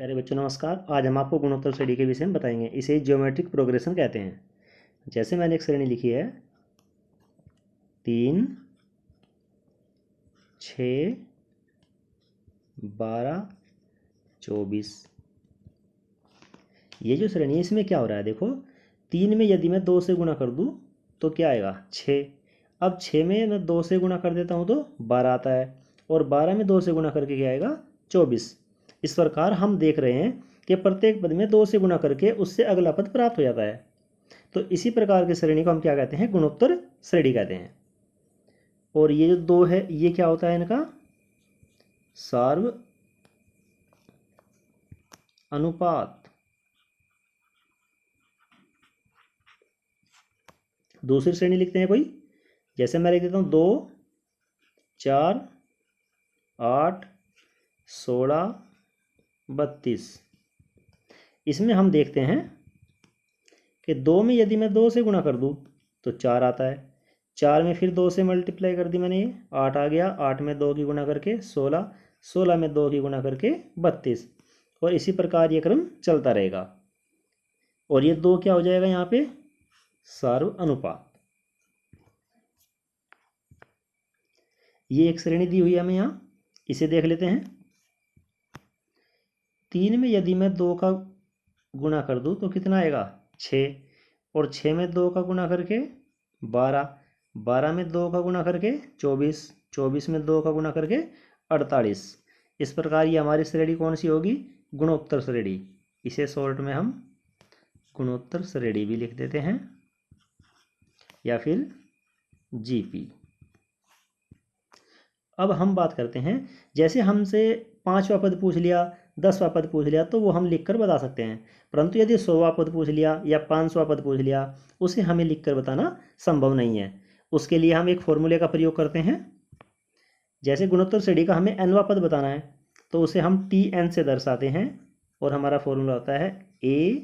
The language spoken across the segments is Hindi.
प्यारे बच्चों नमस्कार। आज हम आपको गुणोत्तर श्रेणी के विषय में बताएंगे। इसे ज्योमेट्रिक प्रोग्रेशन कहते हैं। जैसे मैंने एक श्रेणी लिखी है 3, 6, 12, 24। ये जो श्रेणी है इसमें क्या हो रहा है, देखो 3 में यदि मैं 2 से गुणा कर दूं तो क्या आएगा 6। अब 6 में मैं 2 से गुणा कर देता हूं तो 12 आता है, और 12 में 2 से गुणा करके क्या आएगा 24। इस प्रकार हम देख रहे हैं कि प्रत्येक पद में 2 से गुणा करके उससे अगला पद प्राप्त हो जाता है। तो इसी प्रकार की श्रेणी को हम क्या कहते हैं, गुणोत्तर श्रेणी कहते हैं। और ये जो 2 है ये क्या होता है, इनका सार्व अनुपात। दूसरी श्रेणी लिखते हैं कोई, जैसे मैं लिख देता हूँ 2, 4, 8, 16, 32। इसमें हम देखते हैं कि 2 में यदि मैं 2 से गुणा कर दूं तो 4 आता है। 4 में फिर 2 से मल्टीप्लाई कर दी मैंने, ये 8 आ गया। 8 में 2 की गुणा करके 16, 16 में 2 की गुणा करके 32। और इसी प्रकार ये क्रम चलता रहेगा। और ये 2 क्या हो जाएगा यहाँ पे, सार्व अनुपात। ये एक श्रेणी दी हुई है हमें यहाँ, इसे देख लेते हैं। 3 में यदि मैं 2 का गुणा कर दूं तो कितना आएगा 6, और 6 में 2 का गुणा करके 12, 12 में 2 का गुणा करके 24, 24 में 2 का गुणा करके 48। इस प्रकार ये हमारी श्रेणी कौन सी होगी, गुणोत्तर श्रेणी। इसे शॉर्ट में हम गुणोत्तर श्रेणी भी लिख देते हैं, या फिर जीपी। अब हम बात करते हैं, जैसे हमसे 5वां पद पूछ लिया, 10वां पद पूछ लिया तो वो हम लिखकर बता सकते हैं। परंतु यदि 100वां पद पूछ लिया या 500वां पद पूछ लिया, उसे हमें लिखकर बताना संभव नहीं है। उसके लिए हम एक फॉर्मूले का प्रयोग करते हैं। जैसे गुणोत्तर श्रेणी का हमें nवां पद बताना है तो उसे हम tn से दर्शाते हैं, और हमारा फॉर्मूला होता है a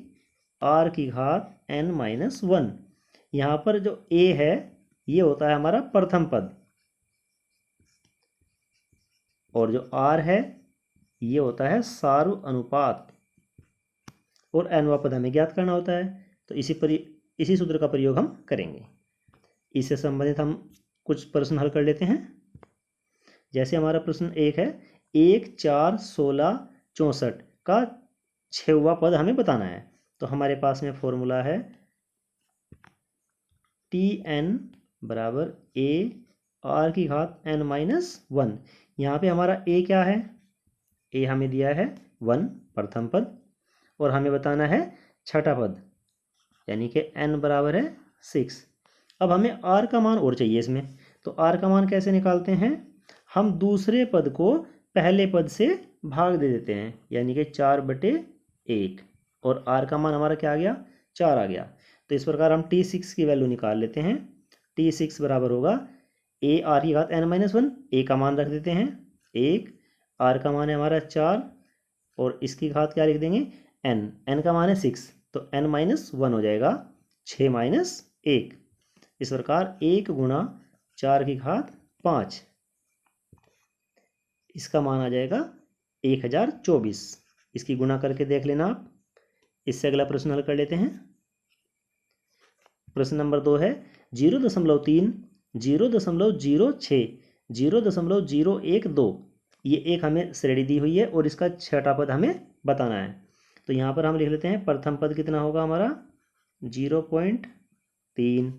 r की घात n-1। यहाँ पर जो a है ये होता है हमारा प्रथम पद, और जो r है ये होता है सार्व अनुपात, और nवां पद हमें ज्ञात करना होता है। तो इसी सूत्र का प्रयोग हम करेंगे। इससे संबंधित हम कुछ प्रश्न हल कर लेते हैं। जैसे हमारा प्रश्न 1 है, 1, 4, 16, 64 का 6वां पद हमें बताना है। तो हमारे पास में फॉर्मूला है tn बराबर a r की घात n-1। यहाँ पे हमारा a क्या है, a हमें दिया है 1 प्रथम पद, और हमें बताना है छठा पद यानी कि n बराबर है 6। अब हमें r का मान और चाहिए इसमें, तो r का मान कैसे निकालते हैं, हम दूसरे पद को पहले पद से भाग दे देते हैं, यानी कि 4/1, और r का मान हमारा क्या आ गया 4 आ गया। तो इस प्रकार हम t6 की वैल्यू निकाल लेते हैं। t6 बराबर होगा a r की घात n-1, a का मान रख देते हैं 1, r का मान है हमारा 4, और इसकी घात क्या लिख देंगे n का मान है 6, तो n-1 हो जाएगा 6-1। इस प्रकार 1 गुणा 4 की घात 5, इसका मान आ जाएगा 1024। इसकी गुणा करके देख लेना आप। इससे अगला प्रश्न हल कर लेते हैं। प्रश्न नंबर 2 है 0.3, 0.06, 0.012। ये एक हमें श्रेणी दी हुई है और इसका छठा पद हमें बताना है। तो यहाँ पर हम लिख लेते हैं प्रथम पद कितना होगा हमारा 0.3,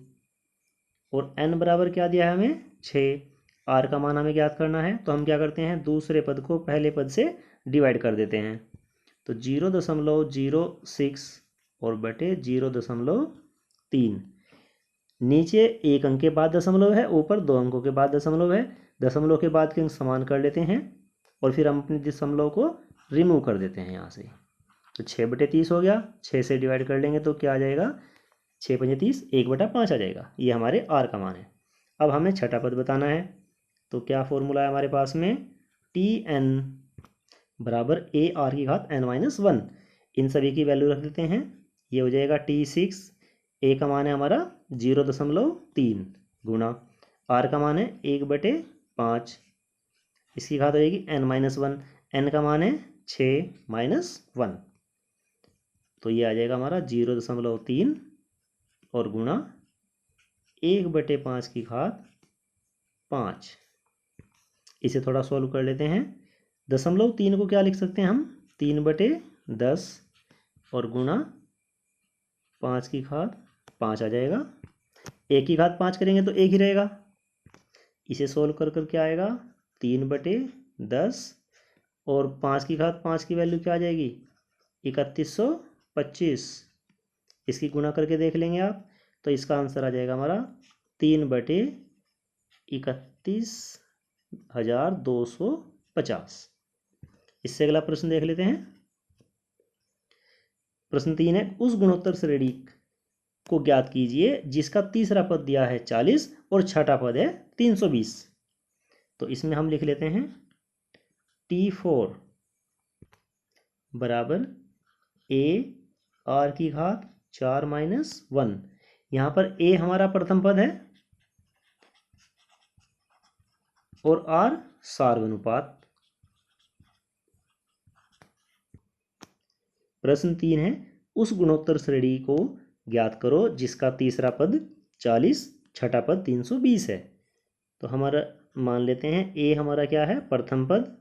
और n बराबर क्या दिया है हमें 6, r का मान हमें ज्ञात करना है। तो हम क्या करते हैं, दूसरे पद को पहले पद से डिवाइड कर देते हैं। तो 0.06 और बटे 0.3, नीचे एक अंक के बाद दशमलव है, ऊपर 2 अंकों के बाद दशमलव है। दशमलव के बाद के अंक समान कर लेते हैं, और फिर हम अपने दशमलव को रिमूव कर देते हैं यहाँ से। तो 6/30 हो गया, 6 से डिवाइड कर लेंगे तो क्या आ जाएगा 6×5, 1/5 आ जाएगा। ये हमारे r का मान है। अब हमें छठा पद बताना है, तो क्या फॉर्मूला है हमारे पास में, tn बराबर a r की घात n-1। इन सभी की वैल्यू रख देते हैं। ये हो जाएगा t6, a का मान है हमारा 0.3 गुणा r का मान है 1/5, इसकी घात हो जाएगी n-1, n का मान है 6-1, तो ये आ जाएगा हमारा 0.3 और गुणा 1/5 की घात 5। इसे थोड़ा सॉल्व कर लेते हैं। 0.3 को क्या लिख सकते हैं हम, 3/10 और गुणा 5 की घात 5 आ जाएगा। 1 की घात 5 करेंगे तो 1 ही रहेगा। इसे सोल्व कर कर क्या आएगा, 3/10 और 5 की घात 5 की वैल्यू क्या आ जाएगी, 3125। इसकी गुणा करके देख लेंगे आप, तो इसका आंसर आ जाएगा हमारा 3/31,250। इससे अगला प्रश्न देख लेते हैं। प्रश्न 3 है, उस गुणोत्तर श्रेणी को ज्ञात कीजिए जिसका तीसरा पद दिया है 40 और छठा पद है 320। तो इसमें हम लिख लेते हैं T4 बराबर a r की घात 4-1। यहाँ पर a हमारा प्रथम पद है और r सार्वनुपात। प्रश्न 3 है, उस गुणोत्तर श्रेणी को ज्ञात करो जिसका तीसरा पद 40, छठा पद 320 है। तो हमारा मान लेते हैं a हमारा क्या है, प्रथम पद,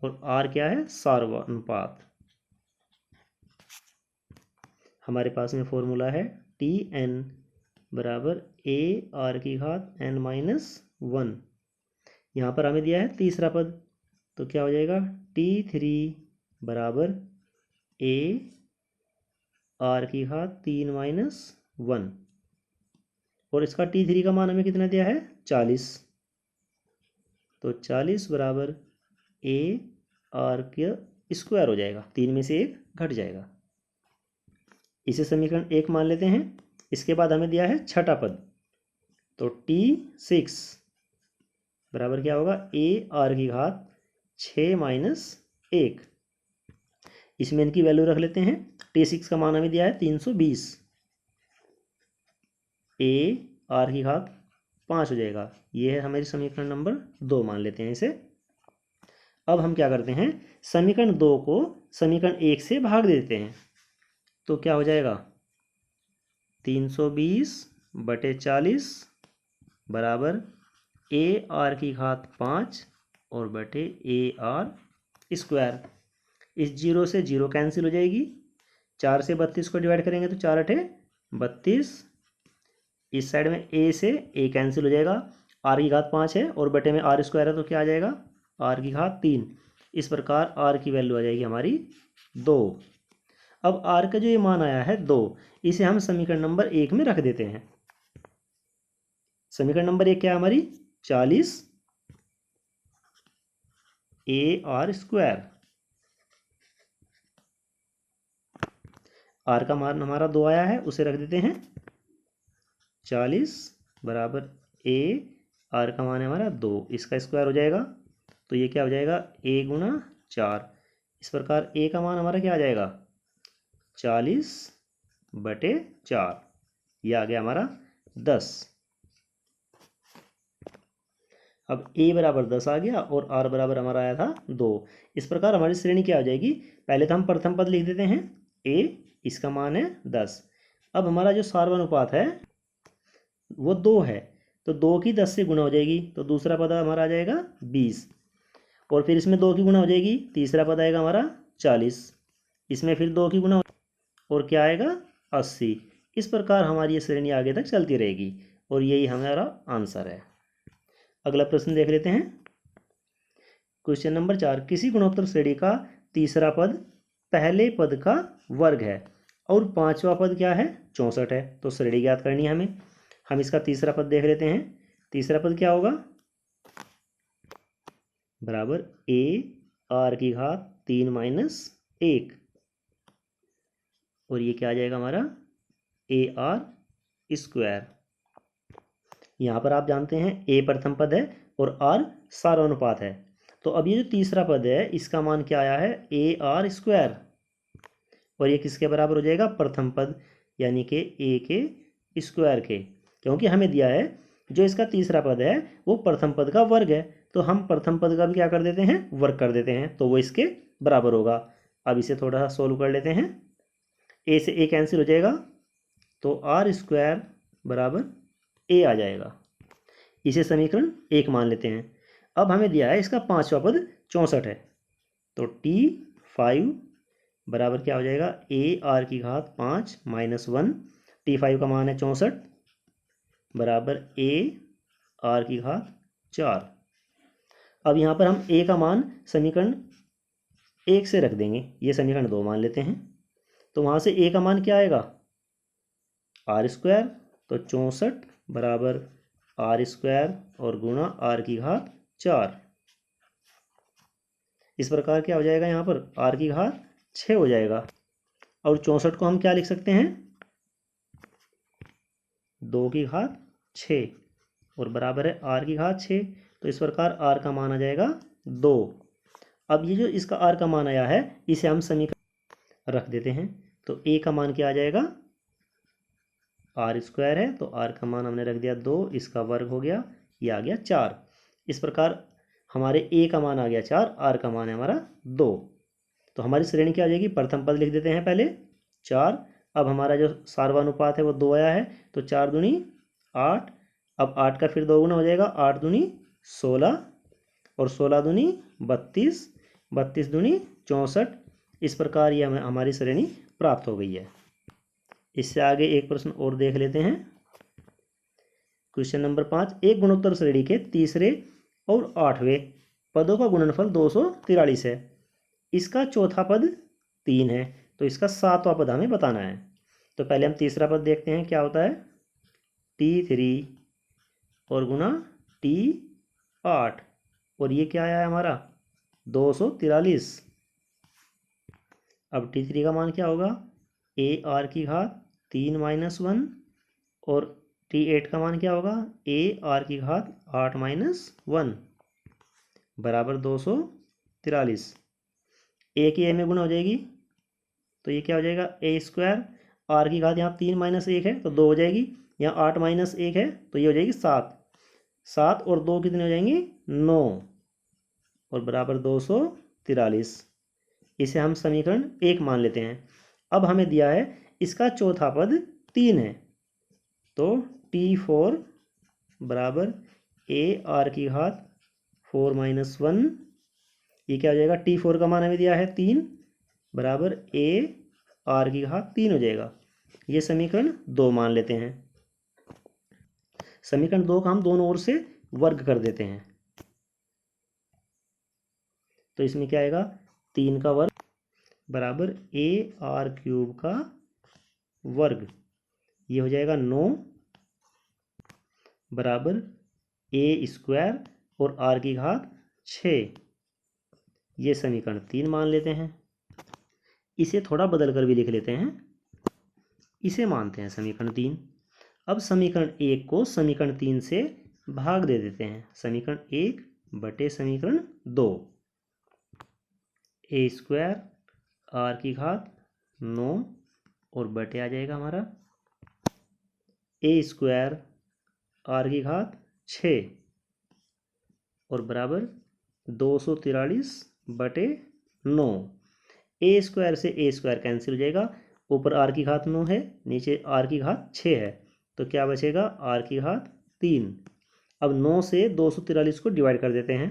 और r क्या है, सार्वनुपात। हमारे पास में फॉर्मूला है Tn बराबर a r की घात n-1। यहाँ पर हमें दिया है तीसरा पद, तो क्या हो जाएगा, T3 बराबर a r की घात 3-1 और इसका T3 का मान हमें कितना दिया है, 40। तो 40 बराबर a r का स्क्वायर हो जाएगा, 3 में से 1 घट जाएगा। इसे समीकरण 1 मान लेते हैं। इसके बाद हमें दिया है छठा पद, तो T6 बराबर क्या होगा, a r की घात 6-1। इसमें इनकी वैल्यू रख लेते हैं। T6 का मान हमें दिया है 320, a r की घात 5 हो जाएगा। ये है हमारी समीकरण नंबर 2, मान लेते हैं इसे। अब हम क्या करते हैं, समीकरण 2 को समीकरण 1 से भाग देते हैं। तो क्या हो जाएगा, 320/40 बराबर a r की घात 5 और बटे a r स्क्वायर। इस 0 से 0 कैंसिल हो जाएगी। 4 से 32 को डिवाइड करेंगे तो 4×8 = 32। इस साइड में a से a कैंसिल हो जाएगा। r की घात 5 है और बटे में r स्क्वायर है, तो क्या आ जाएगा, r की घात 3। इस प्रकार r की वैल्यू आ जाएगी हमारी 2। अब r का जो ये मान आया है 2, इसे हम समीकरण नंबर 1 में रख देते हैं। समीकरण नंबर 1 क्या है हमारी, 40 a r स्क्वायर। r का मान हमारा 2 आया है, उसे रख देते हैं। 40 बराबर a, r का मान है हमारा 2, इसका स्क्वायर हो जाएगा। तो ये क्या हो जाएगा, a गुणा 4। इस प्रकार a का मान हमारा क्या आ जाएगा, 40/4। ये आ गया हमारा 10। अब a बराबर 10 आ गया और r बराबर हमारा आया था 2। इस प्रकार हमारी श्रेणी क्या हो जाएगी, पहले तो हम प्रथम पद लिख देते हैं a, इसका मान है 10। अब हमारा जो सार्वनुपात है वो 2 है, तो 2 की 10 से गुणा हो जाएगी, तो दूसरा पद हमारा आ जाएगा 20। और फिर इसमें 2 की गुणा हो जाएगी, तीसरा पद आएगा हमारा 40। इसमें फिर 2 की गुणा और क्या आएगा, 80। इस प्रकार हमारी ये श्रेणी आगे तक चलती रहेगी और यही हमारा आंसर है। अगला प्रश्न देख लेते हैं। क्वेश्चन नंबर 4, किसी गुणोत्तर श्रेणी का तीसरा पद पहले पद का वर्ग है और पांचवा पद क्या है, 64 है। तो श्रेणी ज्ञात करनी है हमें। हम इसका तीसरा पद देख लेते हैं। तीसरा पद क्या होगा, बराबर a r की घात 3-1 और ये क्या आ जाएगा हमारा, a r स्क्वायर। यहाँ पर आप जानते हैं a प्रथम पद है और r सार्वनुपात है। तो अब ये जो तीसरा पद है इसका मान क्या आया है, a r स्क्वायर, और ये किसके बराबर हो जाएगा, प्रथम पद यानी कि a के स्क्वायर के। क्योंकि हमें दिया है जो इसका तीसरा पद है वो प्रथम पद का वर्ग है, तो हम प्रथम पद का भी क्या कर देते हैं, वर्ग कर देते हैं, तो वो इसके बराबर होगा। अब इसे थोड़ा सा सोल्व कर लेते हैं। ए से ए कैंसिल हो जाएगा, तो आर स्क्वायर बराबर ए आ जाएगा। इसे समीकरण 1 मान लेते हैं। अब हमें दिया है इसका पांचवा पद 64 है, तो T5 बराबर क्या हो जाएगा, ए आर की घात 5 माइनस 1। T5 का मान है 64 बराबर ए आर की घात 4। अब यहाँ पर हम ए का मान समीकरण 1 से रख देंगे, ये समीकरण 2 मान लेते हैं। तो वहाँ से ए का मान क्या आएगा, आर स्क्वायर, तो 64 बराबर आर स्क्वायर और गुणा आर की घात 4। इस प्रकार क्या हो जाएगा, यहाँ पर आर की घात 6 हो जाएगा। और 64 को हम क्या लिख सकते हैं, 2 की घात 6 और बराबर है आर की घात 6। तो इस प्रकार आर का मान आ जाएगा 2। अब ये जो इसका आर का मान आया है, इसे हम समीकरण रख देते हैं। तो ए का मान क्या आ जाएगा, आर स्क्वायर है, तो आर का मान हमने रख दिया 2, इसका वर्ग हो गया, ये आ गया 4। इस प्रकार हमारे ए का मान आ गया 4, आर का मान है हमारा 2। तो हमारी श्रेणी क्या आ जाएगी, प्रथम पद लिख देते हैं पहले 4। अब हमारा जो सार्वनुपात है वो 2 आया है, तो 4 दूनी 8। अब 8 का फिर 2 गुना हो जाएगा, 8 दूनी 16 और 16 दूनी 32, 32 दूनी 64। इस प्रकार ये हमारी श्रेणी प्राप्त हो गई है। इससे आगे एक प्रश्न और देख लेते हैं। क्वेश्चन नंबर 5, एक गुणोत्तर श्रेणी के तीसरे और 8वें पदों का गुणनफल 243 है। इसका चौथा पद 3 है, तो इसका 7वां पद हमें बताना है। तो पहले हम तीसरा पद देखते हैं क्या होता है, T3 और गुणा T8, और ये क्या आया है हमारा 243। अब T3 का मान क्या होगा, ए आर की घात 3 माइनस 1 और T8 का मान क्या होगा, ए आर की घात 8 माइनस 1 बराबर 243। ए की ए में गुणा हो जाएगी, तो ये क्या हो जाएगा, ए स्क्वायर, आर की घात यहाँ 3 माइनस 1 है तो 2 हो जाएगी, यहाँ 8 माइनस 1 है तो ये हो जाएगी 7। 7 और 2 कितने हो जाएंगे, 9 और बराबर 243। इसे हम समीकरण 1 मान लेते हैं। अब हमें दिया है इसका चौथा पद 3 है, तो T4 बराबर ए आर की घात 4 माइनस 1। ये क्या हो जाएगा, T4 का मान हमें दिया है 3 बराबर ए आर की घात 3 हो जाएगा। ये समीकरण 2 मान लेते हैं। समीकरण 2 का हम दोनों ओर से वर्ग कर देते हैं, तो इसमें क्या आएगा, 3 का वर्ग बराबर ए आर क्यूब का वर्ग, ये हो जाएगा 9 बराबर ए स्क्वायर और आर की घात 6। ये समीकरण 3 मान लेते हैं। इसे थोड़ा बदल कर भी लिख लेते हैं, इसे मानते हैं समीकरण 3। अब समीकरण 1 को समीकरण 3 से भाग दे देते हैं। समीकरण 1 बटे समीकरण 2, ए स्क्वायर आर की घात 9 और बटे आ जाएगा हमारा ए स्क्वायर आर की घात 6 और बराबर 243 बटे 9। ए स्क्वायर से ए स्क्वायर कैंसिल हो जाएगा, ऊपर आर की घात 9 है, नीचे आर की घात 6 है, तो क्या बचेगा, आर की घात 3। अब 9 से 243 को डिवाइड कर देते हैं।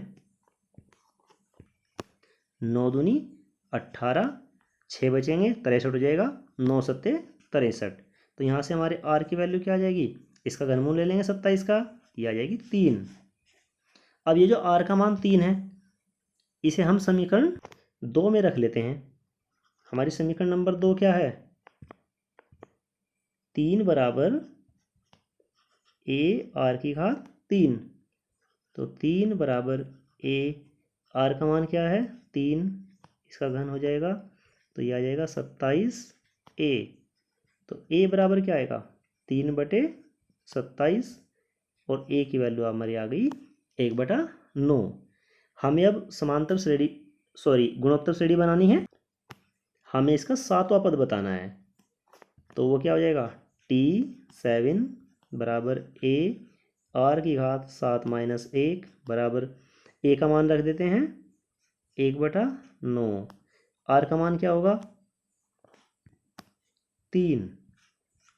9 दूनी 18, 6 बचेंगे 63 हो जाएगा, 9 सत्ते 63। तो यहाँ से हमारे आर की वैल्यू क्या आ जाएगी, इसका घनमूल ले लेंगे 27 का, ये आ जाएगी 3। अब ये जो आर का मान 3 है, इसे हम समीकरण 2 में रख लेते हैं। हमारी समीकरण नंबर 2 क्या है, 3 बराबर ए आर की घात 3, तो 3 बराबर ए आर का मान क्या है 3, इसका घन हो जाएगा, तो ये आ जाएगा 27 ए। तो ए बराबर क्या आएगा, 3 बटे 27 और ए की वैल्यू हमारी आ गई 1/9। हमें अब समांतर श्रेणी गुणोत्तर श्रेणी बनानी है। हमें इसका 7वां पद बताना है, तो वो क्या हो जाएगा, T7 बराबर ए आर की घात 7 माइनस 1 बराबर ए का मान रख देते हैं 1/9। आर का मान क्या होगा 3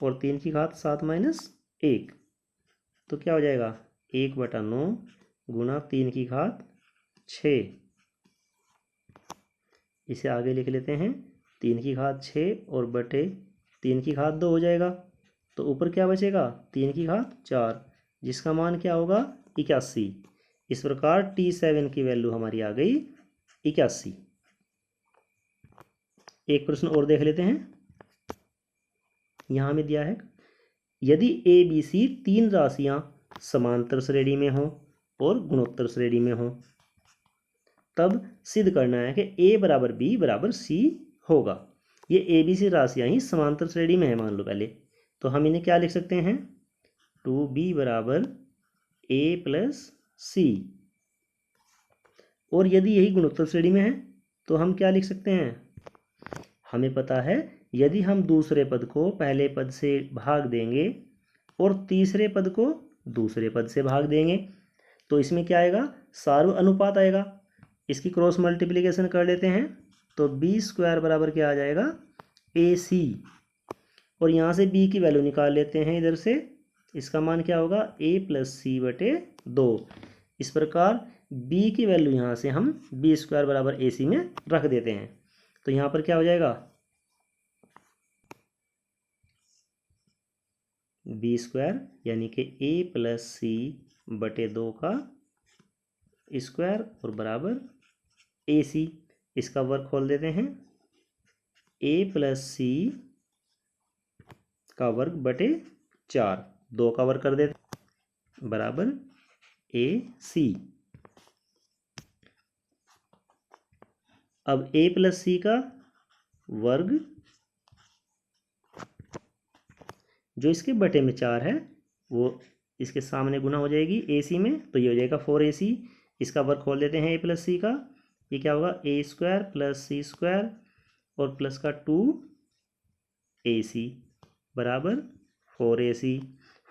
और 3 की घात 7 - 1, तो क्या हो जाएगा 1/9 गुणा 3 की घात 6। इसे आगे लिख लेते हैं 3 की घात 6 और बटे 3 की घात 2 हो जाएगा। तो ऊपर क्या बचेगा 3 की घात 4, जिसका मान क्या होगा 81। इस प्रकार T7 की वैल्यू हमारी आ गई 81। एक प्रश्न और देख लेते हैं। यहाँ हमें दिया है यदि ए बी सी 3 राशियां समांतर श्रेणी में हो और गुणोत्तर श्रेणी में हो, तब सिद्ध करना है कि ए बराबर बी बराबर सी होगा। ये ए बी सी राशियां ही समांतर श्रेणी में है मान लो पहले, तो हम इन्हें क्या लिख सकते हैं 2b बराबर a प्लस सी। और यदि यही गुणोत्तर श्रेणी में है तो हम क्या लिख सकते हैं, हमें पता है यदि हम दूसरे पद को पहले पद से भाग देंगे और तीसरे पद को दूसरे पद से भाग देंगे तो इसमें क्या आएगा सार्व अनुपात आएगा। इसकी क्रॉस मल्टीप्लिकेशन कर लेते हैं तो b² बराबर क्या आ जाएगा AC। और यहाँ से b की वैल्यू निकाल लेते हैं इधर से, इसका मान क्या होगा a प्लस सी बटे 2। इस प्रकार b की वैल्यू यहाँ से हम b² बराबर AC में रख देते हैं। तो यहाँ पर क्या हो जाएगा b² यानी कि a प्लस सी बटे 2 का स्क्वायर और बराबर AC। इसका वर्ग खोल देते हैं a प्लस सी का वर्ग बटे 4, 2 का वर्ग कर देते बराबर AC। अब a प्लस सी का वर्ग जो इसके बटे में 4 है वो इसके सामने गुना हो जाएगी AC में, तो ये हो जाएगा 4AC। इसका वर्ग खोल देते हैं a प्लस सी का, ये क्या होगा a² प्लस c² और प्लस का 2AC बराबर 4AC।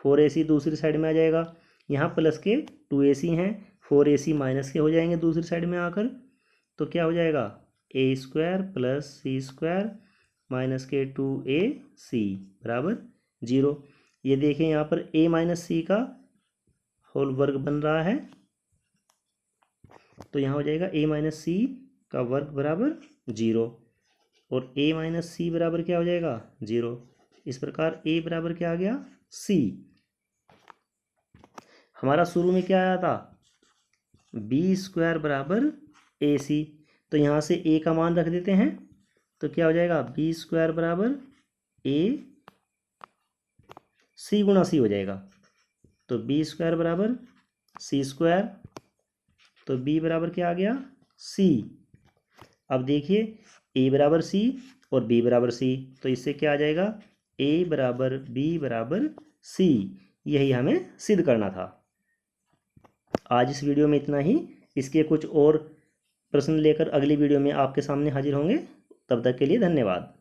4AC दूसरी साइड में आ जाएगा, यहाँ प्लस के 2AC हैं, 4AC माइनस के हो जाएंगे दूसरी साइड में आकर, तो क्या हो जाएगा a² प्लस c² माइनस के 2AC बराबर 0। ये देखें यहाँ पर a माइनस सी का होल वर्ग बन रहा है, तो यहाँ हो जाएगा a माइनस सी का वर्ग बराबर 0 और a माइनस सी बराबर क्या हो जाएगा 0। इस प्रकार a बराबर क्या आ गया c। हमारा शुरू में क्या आया था b² बराबर AC, तो यहाँ से a का मान रख देते हैं तो क्या हो जाएगा b² बराबर a c गुणा c हो जाएगा, तो b² बराबर c², तो b बराबर क्या आ गया c। अब देखिए a बराबर c और b बराबर c, तो इससे क्या आ जाएगा a बराबर b बराबर c। यही हमें सिद्ध करना था। आज इस वीडियो में इतना ही। इसके कुछ और प्रश्न लेकर अगली वीडियो में आपके सामने हाजिर होंगे। तब तक के लिए धन्यवाद।